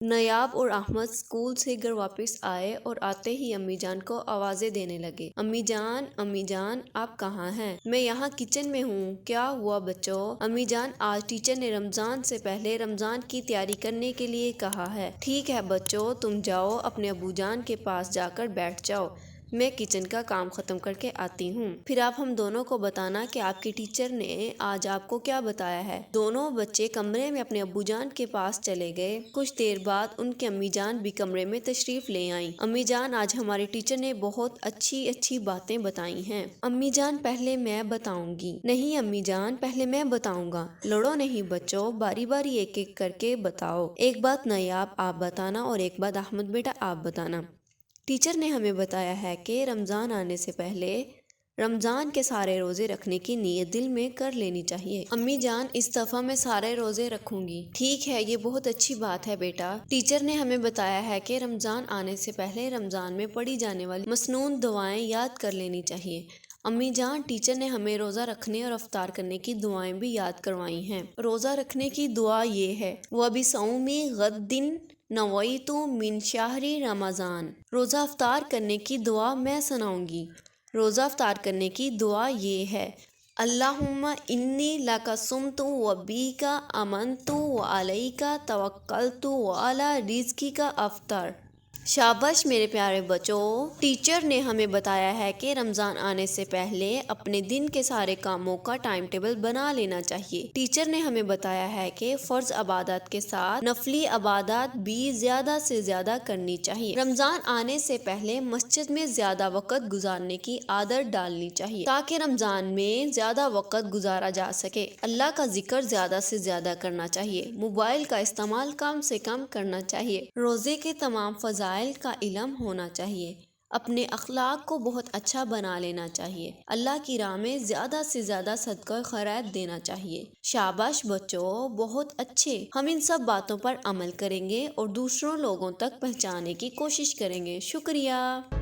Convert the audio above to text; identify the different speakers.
Speaker 1: نیاب اور احمد اسکول سے گھر واپس آئے اور آتے ہی امی جان کو آوازیں دینے لگے۔ امی جان آپ کہاں ہیں؟ میں یہاں کچن میں ہوں۔ کیا ہوا بچوں؟ امی جان آج ٹیچر نے رمضان سے پہلے رمضان کی تیاری کرنے کے لیے کہا ہے۔ ٹھیک ہے بچوں، تم جاؤ اپنے ابو جان کے پاس جا کر بیٹھ جاؤ، میں کچن کا کام ختم کر کے آتی ہوں، پھر آپ ہم دونوں کو بتانا کہ آپ کی ٹیچر نے آج آپ کو کیا بتایا ہے۔ دونوں بچے کمرے میں اپنے ابو جان کے پاس چلے گئے۔ کچھ دیر بعد ان کی امی جان بھی کمرے میں تشریف لے آئیں۔ امی جان آج ہماری ٹیچر نے بہت اچھی باتیں بتائی ہیں۔ امی جان پہلے میں بتاؤں گی۔ نہیں امی جان، پہلے میں بتاؤں گا۔ لڑو نہیں بچوں، باری باری ایک ایک کر کے بتاؤ۔ ایک بات نیاب آپ بتانا اور ایک بات احمد بیٹا آپ بتانا۔ ٹیچر نے ہمیں بتایا ہے کہ رمضان آنے سے پہلے رمضان کے سارے روزے رکھنے کی نیت دل میں کر لینی چاہیے۔ امی جان اس دفعہ میں سارے روزے رکھوں گی۔ ٹھیک ہے، یہ بہت اچھی بات ہے بیٹا۔ ٹیچر نے ہمیں بتایا ہے کہ رمضان آنے سے پہلے رمضان میں پڑھی جانے والی مسنون دعائیں یاد کر لینی چاہیے۔ امی جان ٹیچر نے ہمیں روزہ رکھنے اور افطار کرنے کی دعائیں بھی یاد کروائی ہیں۔ روزہ رکھنے کی دعا یہ ہے، وَبِصَوْمِ غَدٍ نَوَیْتُ مِنْ شَہْرِ رمضان۔ روزہ افطار کرنے کی دعا میں سناؤں گی۔ روزہ افطار کرنے کی دعا یہ ہے، اللہم انی لک صمت وبک آمنت وعلیک توکلت وعلی رزقک افطر۔ شاباش میرے پیارے بچوں، ٹیچر نے ہمیں بتایا ہے کہ رمضان آنے سے پہلے اپنے دن کے سارے کاموں کا ٹائم ٹیبل بنا لینا چاہیے۔ ٹیچر نے ہمیں بتایا ہے کہ فرض عبادات کے ساتھ نفلی عبادات بھی زیادہ سے زیادہ کرنی چاہیے۔ رمضان آنے سے پہلے مسجد میں زیادہ وقت گزارنے کی عادت ڈالنی چاہیے تاکہ رمضان میں زیادہ وقت گزارا جا سکے۔ اللہ کا ذکر زیادہ سے زیادہ کرنا چاہیے۔ موبائل کا استعمال کم سے کم کرنا چاہیے۔ روزے کے تمام فضائل کا علم ہونا چاہیے۔ اپنے اخلاق کو بہت اچھا بنا لینا چاہیے۔ اللہ کی راہ میں زیادہ سے زیادہ صدقہ خیرات دینا چاہیے۔ شاباش بچوں، بہت اچھے۔ ہم ان سب باتوں پر عمل کریں گے اور دوسروں لوگوں تک پہنچانے کی کوشش کریں گے۔ شکریہ۔